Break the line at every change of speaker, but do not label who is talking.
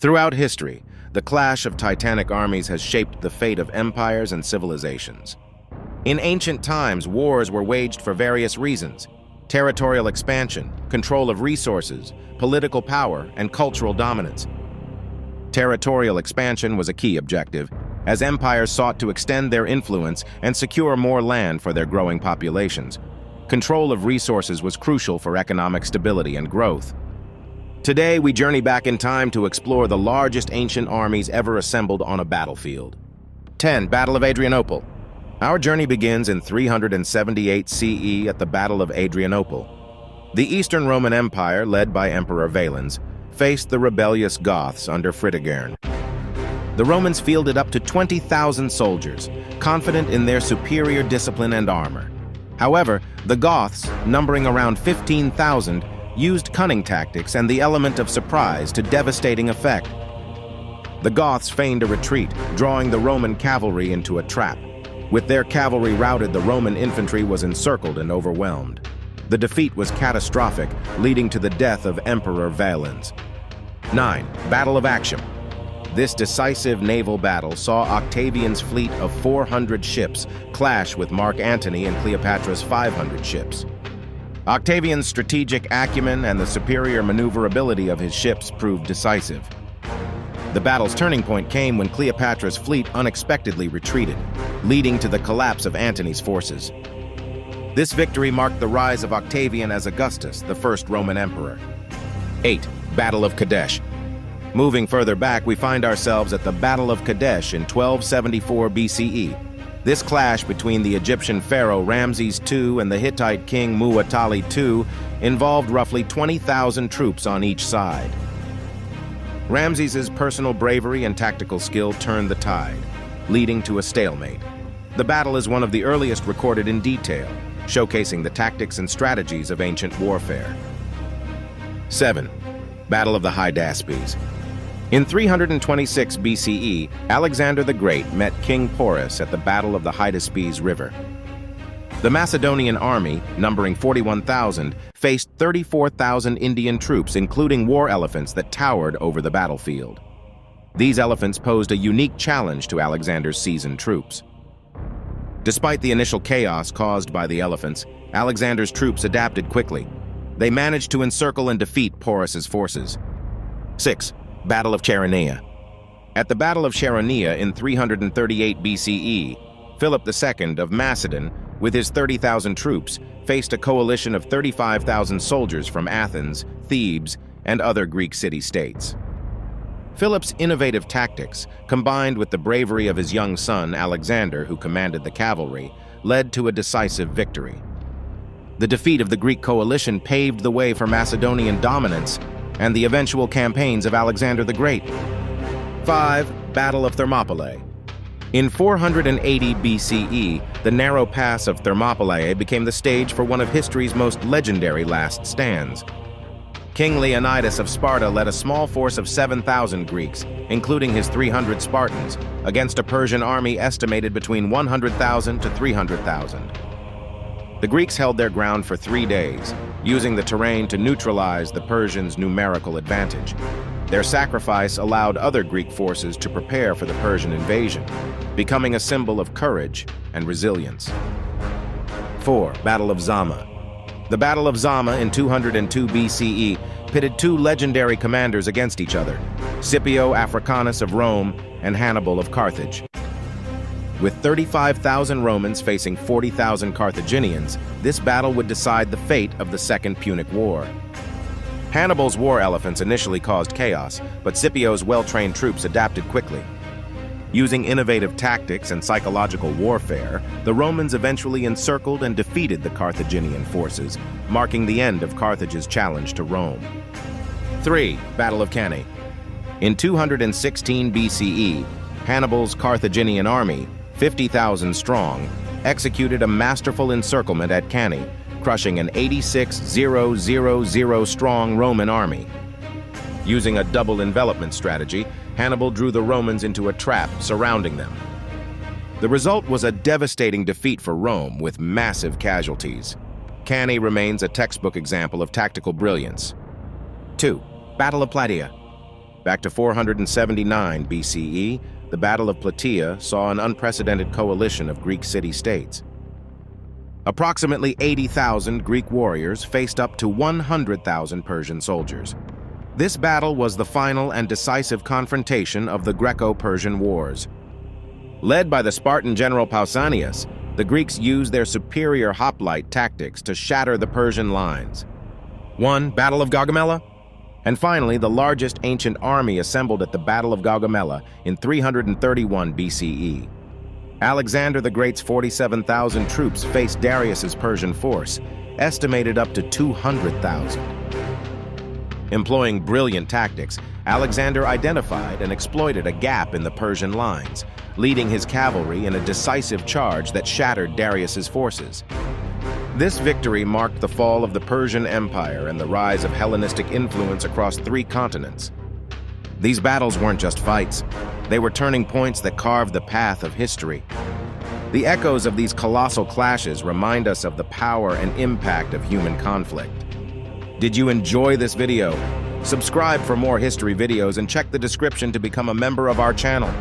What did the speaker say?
Throughout history, the clash of titanic armies has shaped the fate of empires and civilizations. In ancient times, wars were waged for various reasons: territorial expansion, control of resources, political power, and cultural dominance. Territorial expansion was a key objective, as empires sought to extend their influence and secure more land for their growing populations. Control of resources was crucial for economic stability and growth. Today, we journey back in time to explore the largest ancient armies ever assembled on a battlefield. 10. Battle of Adrianople. Our journey begins in 378 CE at the Battle of Adrianople. The Eastern Roman Empire, led by Emperor Valens, faced the rebellious Goths under Fritigern. The Romans fielded up to 20,000 soldiers, confident in their superior discipline and armor. However, the Goths, numbering around 15,000, used cunning tactics and the element of surprise to devastating effect. The Goths feigned a retreat, drawing the Roman cavalry into a trap. With their cavalry routed, the Roman infantry was encircled and overwhelmed. The defeat was catastrophic, leading to the death of Emperor Valens. 9. Battle of Actium. This decisive naval battle saw Octavian's fleet of 400 ships clash with Mark Antony and Cleopatra's 500 ships. Octavian's strategic acumen and the superior maneuverability of his ships proved decisive. The battle's turning point came when Cleopatra's fleet unexpectedly retreated, leading to the collapse of Antony's forces. This victory marked the rise of Octavian as Augustus, the first Roman emperor. 8. Battle of Kadesh. Moving further back, we find ourselves at the Battle of Kadesh in 1274 BCE. This clash between the Egyptian pharaoh Ramses II and the Hittite king Muwatalli II involved roughly 20,000 troops on each side. Ramses's personal bravery and tactical skill turned the tide, leading to a stalemate. The battle is one of the earliest recorded in detail, showcasing the tactics and strategies of ancient warfare. 7. Battle of the Hydaspes. In 326 BCE, Alexander the Great met King Porus at the Battle of the Hydaspes River. The Macedonian army, numbering 41,000, faced 34,000 Indian troops, including war elephants that towered over the battlefield. These elephants posed a unique challenge to Alexander's seasoned troops. Despite the initial chaos caused by the elephants, Alexander's troops adapted quickly. They managed to encircle and defeat Porus's forces. 6. Battle of Chaeronea. At the Battle of Chaeronea in 338 BCE, Philip II of Macedon, with his 30,000 troops, faced a coalition of 35,000 soldiers from Athens, Thebes, and other Greek city-states. Philip's innovative tactics, combined with the bravery of his young son Alexander, who commanded the cavalry, led to a decisive victory. The defeat of the Greek coalition paved the way for Macedonian dominance and the eventual campaigns of Alexander the Great. 5. Battle of Thermopylae. In 480 BCE, the narrow pass of Thermopylae became the stage for one of history's most legendary last stands. King Leonidas of Sparta led a small force of 7,000 Greeks, including his 300 Spartans, against a Persian army estimated between 100,000 to 300,000. The Greeks held their ground for 3 days, using the terrain to neutralize the Persians' numerical advantage. Their sacrifice allowed other Greek forces to prepare for the Persian invasion, becoming a symbol of courage and resilience. 4. Battle of Zama. The Battle of Zama in 202 BCE pitted two legendary commanders against each other, Scipio Africanus of Rome and Hannibal of Carthage. With 35,000 Romans facing 40,000 Carthaginians, this battle would decide the fate of the Second Punic War. Hannibal's war elephants initially caused chaos, but Scipio's well-trained troops adapted quickly. Using innovative tactics and psychological warfare, the Romans eventually encircled and defeated the Carthaginian forces, marking the end of Carthage's challenge to Rome. 3. Battle of Cannae. In 216 BCE, Hannibal's Carthaginian army, 50,000 strong, executed a masterful encirclement at Cannae, crushing an 86,000 strong Roman army. Using a double envelopment strategy, Hannibal drew the Romans into a trap surrounding them. The result was a devastating defeat for Rome with massive casualties. Cannae remains a textbook example of tactical brilliance. 2. Battle of Plataea. Back to 479 BCE, the Battle of Plataea saw an unprecedented coalition of Greek city-states. Approximately 80,000 Greek warriors faced up to 100,000 Persian soldiers. This battle was the final and decisive confrontation of the Greco-Persian Wars. Led by the Spartan general Pausanias, the Greeks used their superior hoplite tactics to shatter the Persian lines. 1. Battle of Gaugamela. And finally, the largest ancient army assembled at the Battle of Gaugamela in 331 BCE. Alexander the Great's 47,000 troops faced Darius's Persian force, estimated up to 200,000. Employing brilliant tactics, Alexander identified and exploited a gap in the Persian lines, leading his cavalry in a decisive charge that shattered Darius's forces. This victory marked the fall of the Persian Empire and the rise of Hellenistic influence across 3 continents. These battles weren't just fights. They were turning points that carved the path of history. The echoes of these colossal clashes remind us of the power and impact of human conflict. Did you enjoy this video? Subscribe for more history videos and check the description to become a member of our channel.